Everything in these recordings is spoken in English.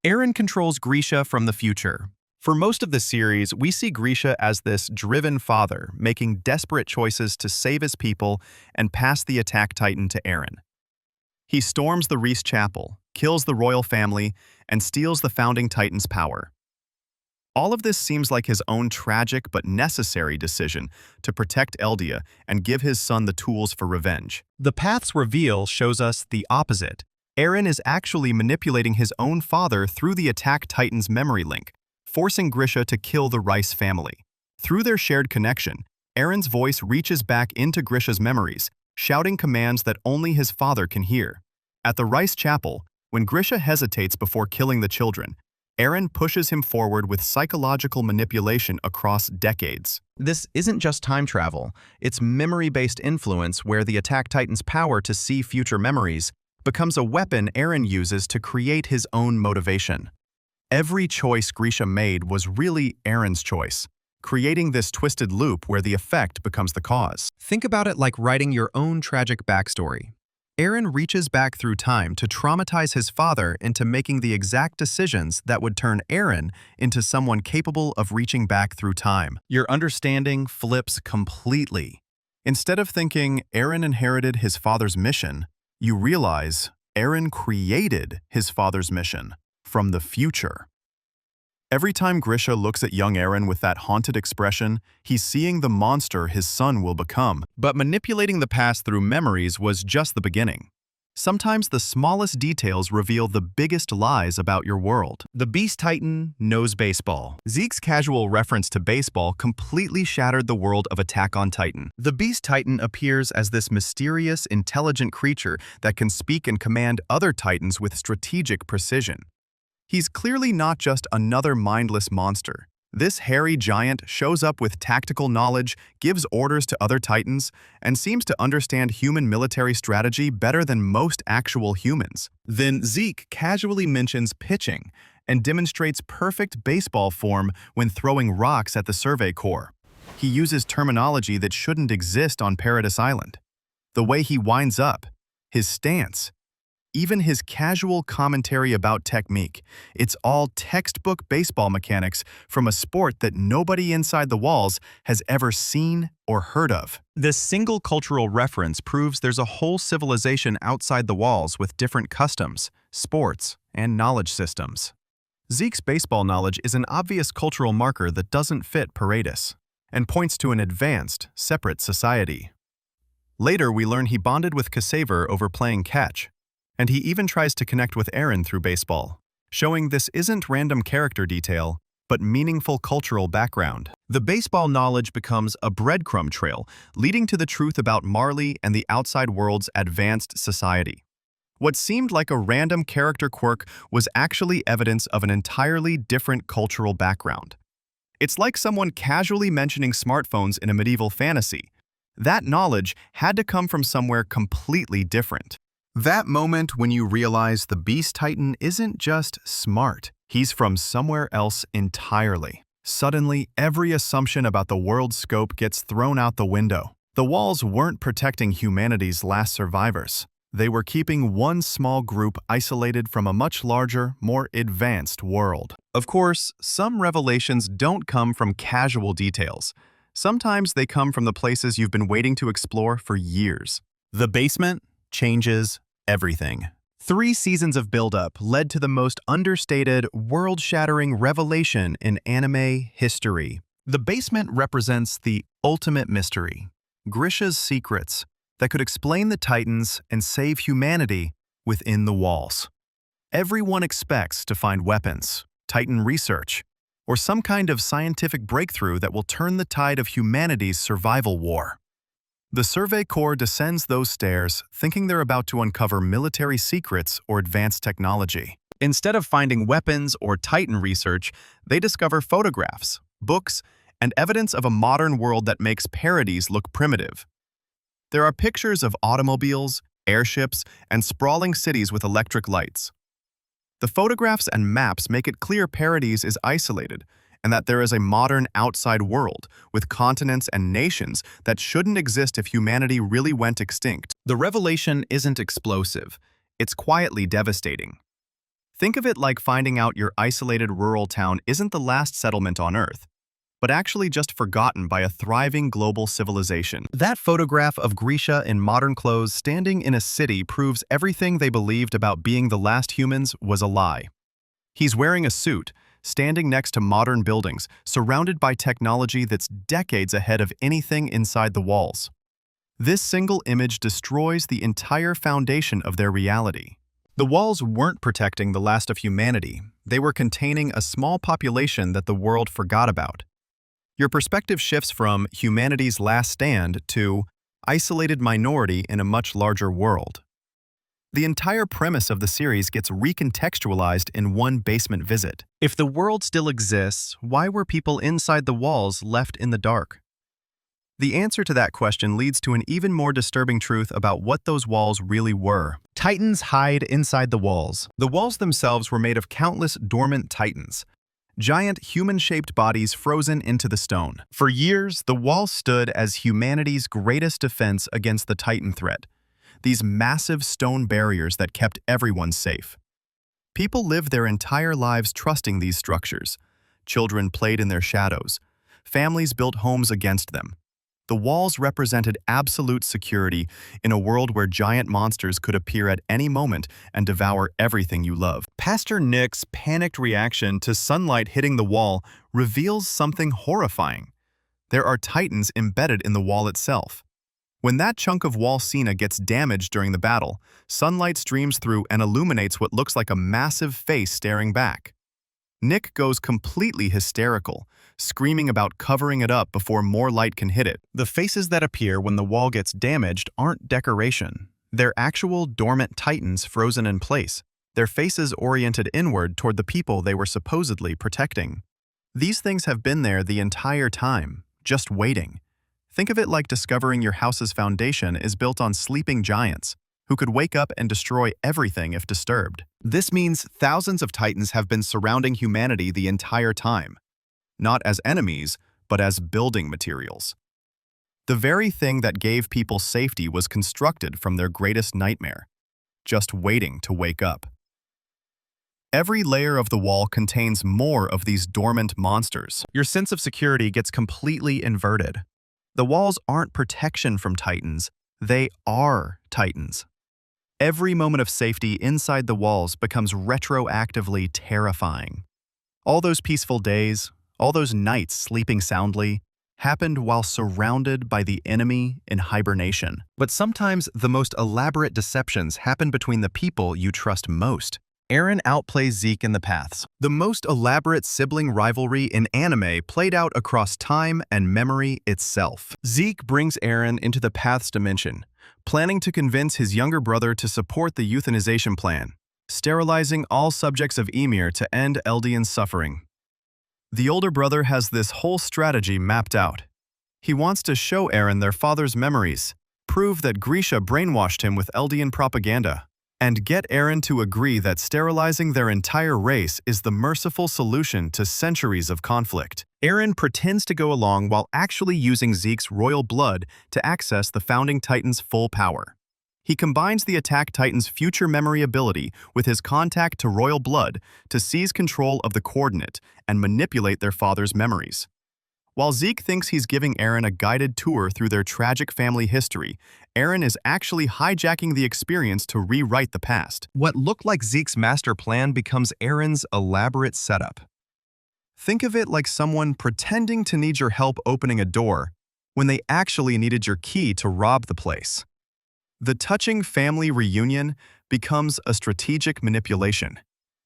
Eren controls Grisha from the future. For most of the series, we see Grisha as this driven father, making desperate choices to save his people and pass the attack titan to Eren. He storms the Reese Chapel, kills the royal family, and steals the founding titan's power. All of this seems like his own tragic but necessary decision to protect Eldia and give his son the tools for revenge. The path's reveal shows us the opposite. Eren is actually manipulating his own father through the attack titan's memory link, forcing Grisha to kill the Rice family. Through their shared connection, Eren's voice reaches back into Grisha's memories, shouting commands that only his father can hear. At the Rice Chapel, when Grisha hesitates before killing the children, Eren pushes him forward with psychological manipulation across decades. This isn't just time travel, it's memory-based influence where the attack titan's power to see future memories becomes a weapon Eren uses to create his own motivation. Every choice Grisha made was really Eren's choice, creating this twisted loop where the effect becomes the cause. Think about it like writing your own tragic backstory. Eren reaches back through time to traumatize his father into making the exact decisions that would turn Eren into someone capable of reaching back through time. Your understanding flips completely. Instead of thinking Eren inherited his father's mission, you realize Eren created his father's mission from the future. Every time Grisha looks at young Eren with that haunted expression, he's seeing the monster his son will become. But manipulating the past through memories was just the beginning. Sometimes the smallest details reveal the biggest lies about your world. The Beast Titan knows baseball. Zeke's casual reference to baseball completely shattered the world of Attack on Titan. The Beast Titan appears as this mysterious, intelligent creature that can speak and command other titans with strategic precision. He's clearly not just another mindless monster. This hairy giant shows up with tactical knowledge, gives orders to other titans, and seems to understand human military strategy better than most actual humans. Then Zeke casually mentions pitching and demonstrates perfect baseball form when throwing rocks at the Survey Corps. He uses terminology that shouldn't exist on Paradise Island. The way he winds up, his stance, even his casual commentary about technique, it's all textbook baseball mechanics from a sport that nobody inside the walls has ever seen or heard of. This single cultural reference proves there's a whole civilization outside the walls with different customs, sports, and knowledge systems. Zeke's baseball knowledge is an obvious cultural marker that doesn't fit Paradis, and points to an advanced, separate society. Later, we learn he bonded with Kasaver over playing catch, and he even tries to connect with Eren through baseball, showing this isn't random character detail, but meaningful cultural background. The baseball knowledge becomes a breadcrumb trail, leading to the truth about Marley and the outside world's advanced society. What seemed like a random character quirk was actually evidence of an entirely different cultural background. It's like someone casually mentioning smartphones in a medieval fantasy. That knowledge had to come from somewhere completely different. That moment when you realize the Beast Titan isn't just smart, he's from somewhere else entirely. Suddenly, every assumption about the world's scope gets thrown out the window. The walls weren't protecting humanity's last survivors. They were keeping one small group isolated from a much larger, more advanced world. Of course, some revelations don't come from casual details. Sometimes they come from the places you've been waiting to explore for years. The basement changes everything. 3 seasons of build-up led to the most understated, world-shattering revelation in anime history. The basement represents the ultimate mystery, Grisha's secrets that could explain the Titans and save humanity within the walls. Everyone expects to find weapons, Titan research, or some kind of scientific breakthrough that will turn the tide of humanity's survival war. The Survey Corps descends those stairs, thinking they're about to uncover military secrets or advanced technology. Instead of finding weapons or Titan research, they discover photographs, books, and evidence of a modern world that makes Paradis look primitive. There are pictures of automobiles, airships, and sprawling cities with electric lights. The photographs and maps make it clear Paradis is isolated, and that there is a modern outside world with continents and nations that shouldn't exist if humanity really went extinct. The revelation isn't explosive, it's quietly devastating. Think of it like finding out your isolated rural town isn't the last settlement on Earth, but actually just forgotten by a thriving global civilization. That photograph of Grisha in modern clothes standing in a city proves everything they believed about being the last humans was a lie. He's wearing a suit, standing next to modern buildings, surrounded by technology that's decades ahead of anything inside the walls. This single image destroys the entire foundation of their reality. The walls weren't protecting the last of humanity. They were containing a small population that the world forgot about. Your perspective shifts from humanity's last stand to isolated minority in a much larger world. The entire premise of the series gets recontextualized in one basement visit. If the world still exists, why were people inside the walls left in the dark? The answer to that question leads to an even more disturbing truth about what those walls really were. Titans hide inside the walls. The walls themselves were made of countless dormant titans, giant human-shaped bodies frozen into the stone. For years, the walls stood as humanity's greatest defense against the Titan threat. These massive stone barriers that kept everyone safe. People lived their entire lives trusting these structures. Children played in their shadows. Families built homes against them. The walls represented absolute security in a world where giant monsters could appear at any moment and devour everything you love. Pastor Nick's panicked reaction to sunlight hitting the wall reveals something horrifying. There are titans embedded in the wall itself. When that chunk of wall Cena gets damaged during the battle, sunlight streams through and illuminates what looks like a massive face staring back. Nick goes completely hysterical, screaming about covering it up before more light can hit it. The faces that appear when the wall gets damaged aren't decoration. They're actual dormant titans frozen in place, their faces oriented inward toward the people they were supposedly protecting. These things have been there the entire time, just waiting. Think of it like discovering your house's foundation is built on sleeping giants who could wake up and destroy everything if disturbed. This means thousands of titans have been surrounding humanity the entire time, not as enemies, but as building materials. The very thing that gave people safety was constructed from their greatest nightmare, just waiting to wake up. Every layer of the wall contains more of these dormant monsters. Your sense of security gets completely inverted. The walls aren't protection from titans, they are titans. Every moment of safety inside the walls becomes retroactively terrifying. All those peaceful days, all those nights sleeping soundly, happened while surrounded by the enemy in hibernation. But sometimes the most elaborate deceptions happen between the people you trust most. Eren outplays Zeke in the paths. The most elaborate sibling rivalry in anime played out across time and memory itself. Zeke brings Eren into the paths dimension, planning to convince his younger brother to support the euthanization plan, sterilizing all subjects of Ymir to end Eldian's suffering. The older brother has this whole strategy mapped out. He wants to show Eren their father's memories, prove that Grisha brainwashed him with Eldian propaganda, and get Eren to agree that sterilizing their entire race is the merciful solution to centuries of conflict. Eren pretends to go along while actually using Zeke's royal blood to access the Founding Titan's full power. He combines the Attack Titan's future memory ability with his contact to royal blood to seize control of the coordinate and manipulate their father's memories. While Zeke thinks he's giving Eren a guided tour through their tragic family history, Eren is actually hijacking the experience to rewrite the past. What looked like Zeke's master plan becomes Eren's elaborate setup. Think of it like someone pretending to need your help opening a door when they actually needed your key to rob the place. The touching family reunion becomes a strategic manipulation,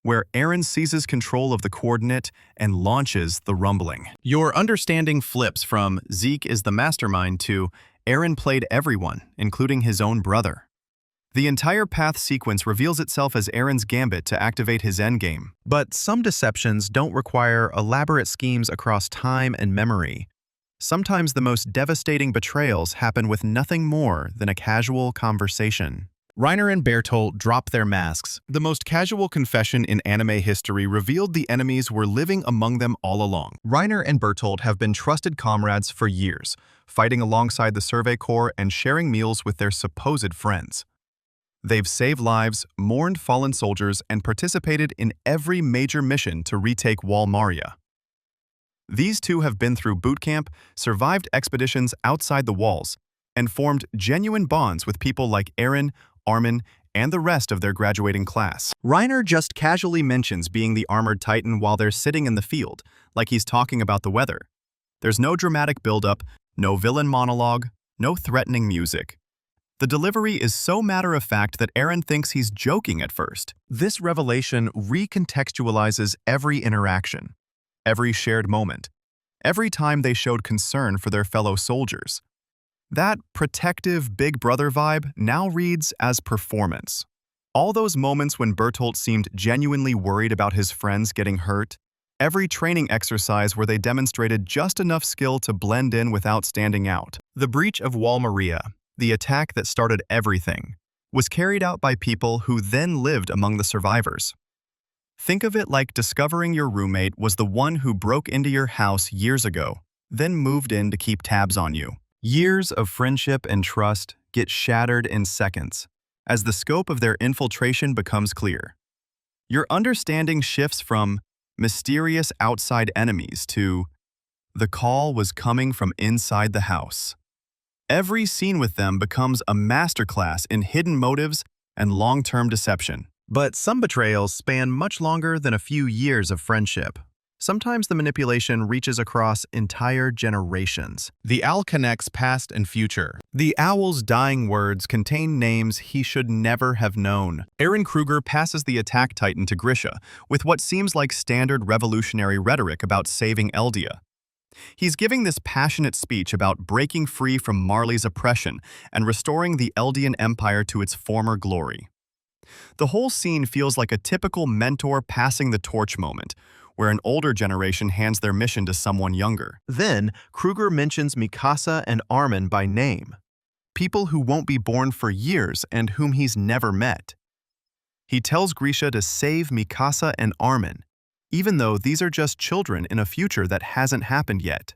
where Eren seizes control of the coordinate and launches the rumbling. Your understanding flips from Zeke is the mastermind to Eren played everyone, including his own brother. The entire path sequence reveals itself as Eren's gambit to activate his endgame. But some deceptions don't require elaborate schemes across time and memory. Sometimes the most devastating betrayals happen with nothing more than a casual conversation. Reiner and Berthholdt drop their masks. The most casual confession in anime history revealed the enemies were living among them all along. Reiner and Berthholdt have been trusted comrades for years, fighting alongside the Survey Corps and sharing meals with their supposed friends. They've saved lives, mourned fallen soldiers, and participated in every major mission to retake Wall Maria. These two have been through boot camp, survived expeditions outside the walls, and formed genuine bonds with people like Eren, Armin, and the rest of their graduating class. Reiner just casually mentions being the armored titan while they're sitting in the field, like he's talking about the weather. There's no dramatic buildup, no villain monologue, no threatening music. The delivery is so matter-of-fact that Eren thinks he's joking at first. This revelation recontextualizes every interaction, every shared moment, every time they showed concern for their fellow soldiers. That protective big brother vibe now reads as performance. All those moments when Berthholdt seemed genuinely worried about his friends getting hurt, every training exercise where they demonstrated just enough skill to blend in without standing out. The breach of Wall Maria, the attack that started everything, was carried out by people who then lived among the survivors. Think of it like discovering your roommate was the one who broke into your house years ago, then moved in to keep tabs on you. Years of friendship and trust get shattered in seconds as the scope of their infiltration becomes clear. Your understanding shifts from mysterious outside enemies to the call was coming from inside the house. Every scene with them becomes a masterclass in hidden motives and long-term deception. But some betrayals span much longer than a few years of friendship. Sometimes the manipulation reaches across entire generations. The owl connects past and future. The owl's dying words contain names he should never have known. Eren Kruger passes the attack titan to Grisha with what seems like standard revolutionary rhetoric about saving Eldia. He's giving this passionate speech about breaking free from Marley's oppression and restoring the Eldian Empire to its former glory. The whole scene feels like a typical mentor passing the torch moment, where an older generation hands their mission to someone younger. Then, Kruger mentions Mikasa and Armin by name, people who won't be born for years and whom he's never met. He tells Grisha to save Mikasa and Armin, even though these are just children in a future that hasn't happened yet.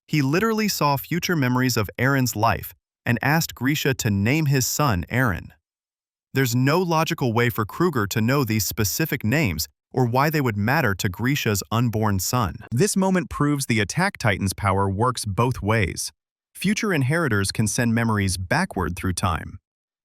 He literally saw future memories of Eren's life and asked Grisha to name his son Eren. There's no logical way for Kruger to know these specific names or why they would matter to Grisha's unborn son. This moment proves the Attack Titan's power works both ways. Future inheritors can send memories backward through time.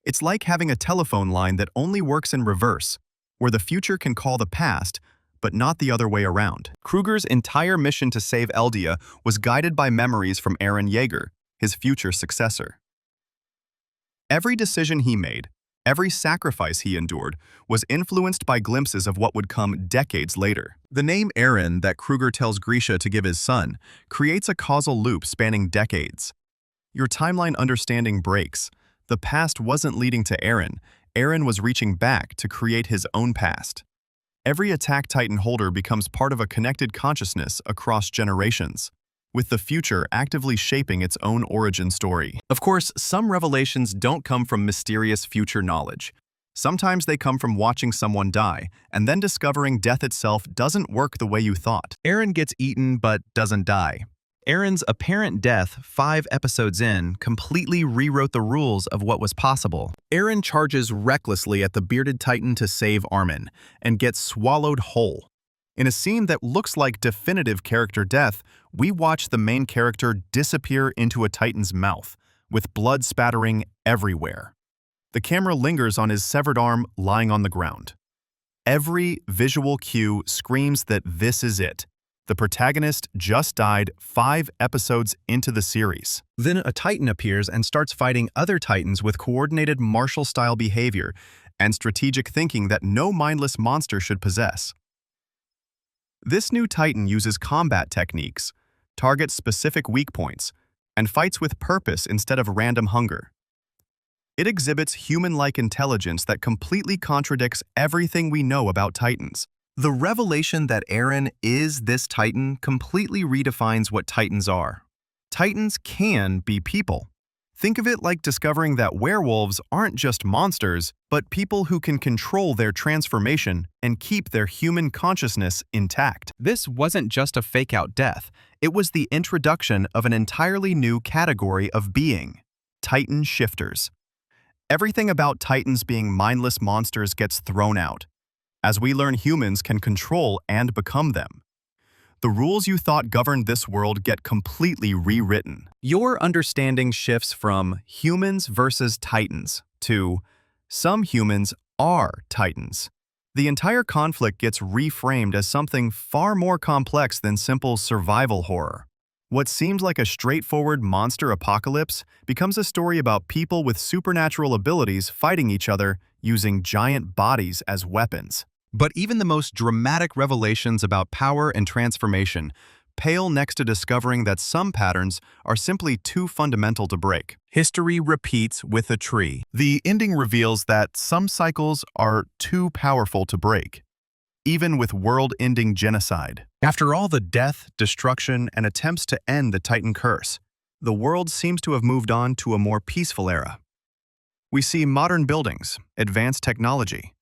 It's like having a telephone line that only works in reverse, where the future can call the past, but not the other way around. Kruger's entire mission to save Eldia was guided by memories from Eren Yeager, his future successor. Every decision he made, every sacrifice he endured, was influenced by glimpses of what would come decades later. The name Eren that Kruger tells Grisha to give his son creates a causal loop spanning decades. Your timeline understanding breaks. The past wasn't leading to Eren. Eren was reaching back to create his own past. Every Attack Titan holder becomes part of a connected consciousness across generations, with the future actively shaping its own origin story. Of course, some revelations don't come from mysterious future knowledge. Sometimes they come from watching someone die, and then discovering death itself doesn't work the way you thought. Eren gets eaten but doesn't die. Eren's apparent death 5 episodes in completely rewrote the rules of what was possible. Eren charges recklessly at the bearded titan to save Armin, and gets swallowed whole. In a scene that looks like definitive character death, we watch the main character disappear into a titan's mouth, with blood spattering everywhere. The camera lingers on his severed arm lying on the ground. Every visual cue screams that this is it. The protagonist just died 5 episodes into the series. Then a titan appears and starts fighting other titans with coordinated martial-style behavior and strategic thinking that no mindless monster should possess. This new titan uses combat techniques, targets specific weak points, and fights with purpose instead of random hunger. It exhibits human-like intelligence that completely contradicts everything we know about titans. The revelation that Eren is this titan completely redefines what titans are. Titans can be people. Think of it like discovering that werewolves aren't just monsters, but people who can control their transformation and keep their human consciousness intact. This wasn't just a fake-out death. It was the introduction of an entirely new category of being, Titan shifters. Everything about Titans being mindless monsters gets thrown out, as we learn humans can control and become them. The rules you thought governed this world get completely rewritten. Your understanding shifts from humans versus Titans to some humans are Titans. The entire conflict gets reframed as something far more complex than simple survival horror. What seems like a straightforward monster apocalypse becomes a story about people with supernatural abilities fighting each other using giant bodies as weapons. But even the most dramatic revelations about power and transformation pale next to discovering that some patterns are simply too fundamental to break. History repeats with a tree. The ending reveals that some cycles are too powerful to break, even with world-ending genocide. After all the death, destruction, and attempts to end the Titan curse, the world seems to have moved on to a more peaceful era. We see modern buildings, advanced technology,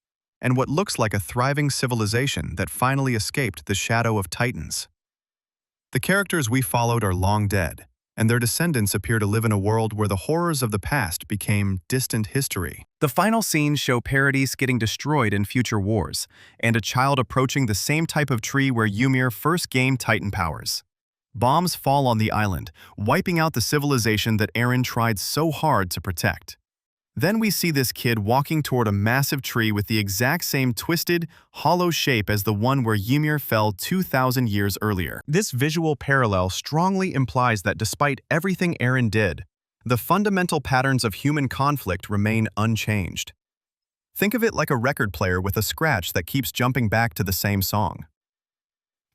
and what looks like a thriving civilization that finally escaped the shadow of Titans. The characters we followed are long dead, and their descendants appear to live in a world where the horrors of the past became distant history. The final scenes show Paradis getting destroyed in future wars, and a child approaching the same type of tree where Ymir first gained Titan powers. Bombs fall on the island, wiping out the civilization that Eren tried so hard to protect. Then we see this kid walking toward a massive tree with the exact same twisted, hollow shape as the one where Ymir fell 2,000 years earlier. This visual parallel strongly implies that despite everything Eren did, the fundamental patterns of human conflict remain unchanged. Think of it like a record player with a scratch that keeps jumping back to the same song.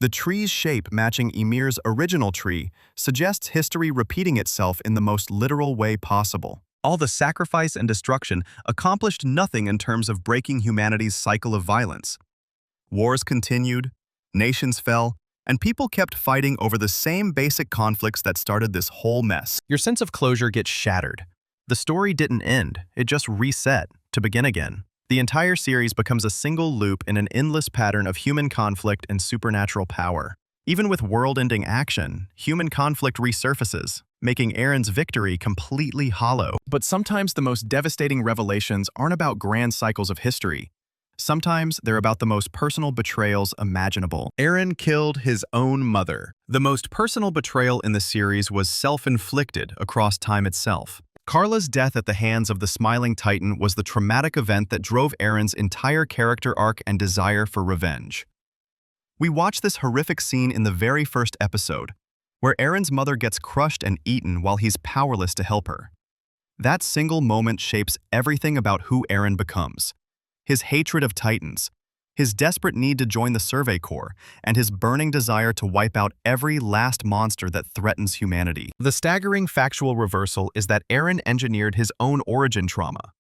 The tree's shape matching Ymir's original tree suggests history repeating itself in the most literal way possible. All the sacrifice and destruction accomplished nothing in terms of breaking humanity's cycle of violence. Wars continued, nations fell, and people kept fighting over the same basic conflicts that started this whole mess. Your sense of closure gets shattered. The story didn't end, it just reset to begin again. The entire series becomes a single loop in an endless pattern of human conflict and supernatural power. Even with world-ending action, human conflict resurfaces, making Eren's victory completely hollow. But sometimes the most devastating revelations aren't about grand cycles of history. Sometimes they're about the most personal betrayals imaginable. Eren killed his own mother. The most personal betrayal in the series was self-inflicted across time itself. Karla's death at the hands of the Smiling Titan was the traumatic event that drove Eren's entire character arc and desire for revenge. We watch this horrific scene in the very first episode, where Eren's mother gets crushed and eaten while he's powerless to help her. That single moment shapes everything about who Eren becomes. His hatred of Titans, his desperate need to join the Survey Corps, and his burning desire to wipe out every last monster that threatens humanity. The staggering factual reversal is that Eren engineered his own origin trauma.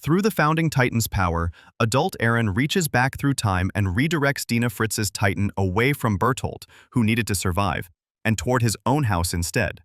Through the founding Titan's power, adult Eren reaches back through time and redirects Dina Fritz's Titan away from Berthholdt, who needed to survive, and toward his own house instead.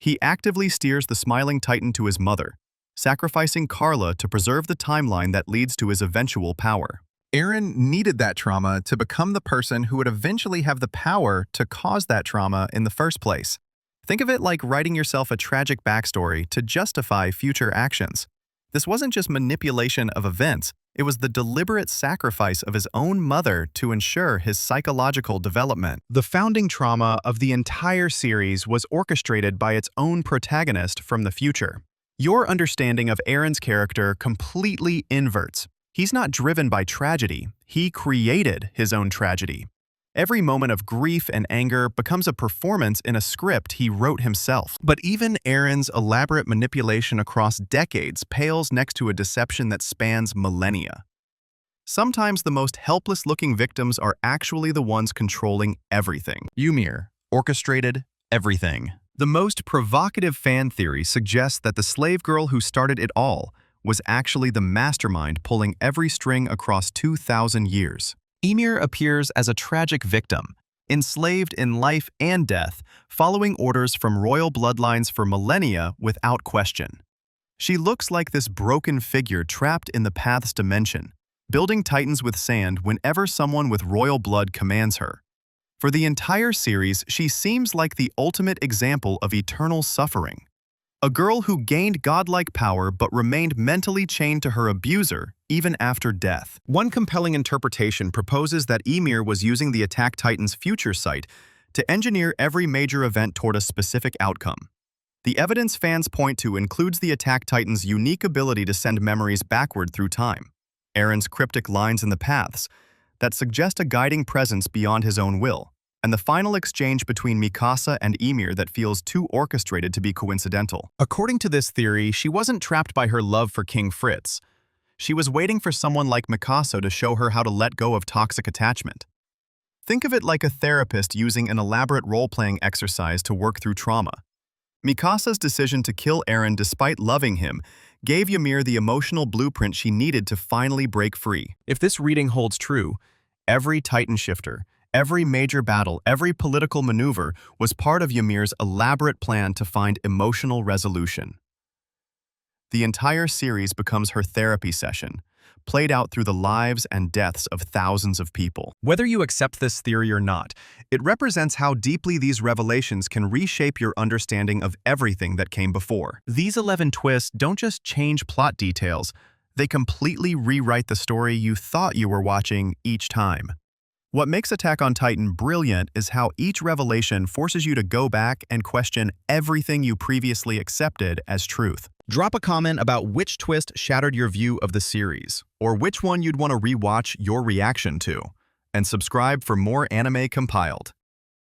He actively steers the Smiling Titan to his mother, sacrificing Karla to preserve the timeline that leads to his eventual power. Eren needed that trauma to become the person who would eventually have the power to cause that trauma in the first place. Think of it like writing yourself a tragic backstory to justify future actions. This wasn't just manipulation of events, it was the deliberate sacrifice of his own mother to ensure his psychological development. The founding trauma of the entire series was orchestrated by its own protagonist from the future. Your understanding of Eren's character completely inverts. He's not driven by tragedy, he created his own tragedy. Every moment of grief and anger becomes a performance in a script he wrote himself. But even Eren's elaborate manipulation across decades pales next to a deception that spans millennia. Sometimes the most helpless-looking victims are actually the ones controlling everything. Ymir, orchestrated everything. The most provocative fan theory suggests that the slave girl who started it all was actually the mastermind pulling every string across 2,000 years. Ymir appears as a tragic victim, enslaved in life and death, following orders from royal bloodlines for millennia without question. She looks like this broken figure trapped in the path's dimension, building titans with sand whenever someone with royal blood commands her. For the entire series, she seems like the ultimate example of eternal suffering. A girl who gained godlike power but remained mentally chained to her abuser even after death. One compelling interpretation proposes that Ymir was using the Attack Titan's future sight to engineer every major event toward a specific outcome. The evidence fans point to includes the Attack Titan's unique ability to send memories backward through time, Eren's cryptic lines in the paths that suggest a guiding presence beyond his own will, and the final exchange between Mikasa and Ymir that feels too orchestrated to be coincidental. According to this theory, she wasn't trapped by her love for King Fritz. She was waiting for someone like Mikasa to show her how to let go of toxic attachment. Think of it like a therapist using an elaborate role-playing exercise to work through trauma. Mikasa's decision to kill Eren despite loving him gave Ymir the emotional blueprint she needed to finally break free. If this reading holds true, every Titan shifter, every major battle, every political maneuver was part of Ymir's elaborate plan to find emotional resolution. The entire series becomes her therapy session, played out through the lives and deaths of thousands of people. Whether you accept this theory or not, it represents how deeply these revelations can reshape your understanding of everything that came before. These 11 twists don't just change plot details, they completely rewrite the story you thought you were watching each time. What makes Attack on Titan brilliant is how each revelation forces you to go back and question everything you previously accepted as truth. Drop a comment about which twist shattered your view of the series, or which one you'd want to rewatch your reaction to, and subscribe for more anime compiled.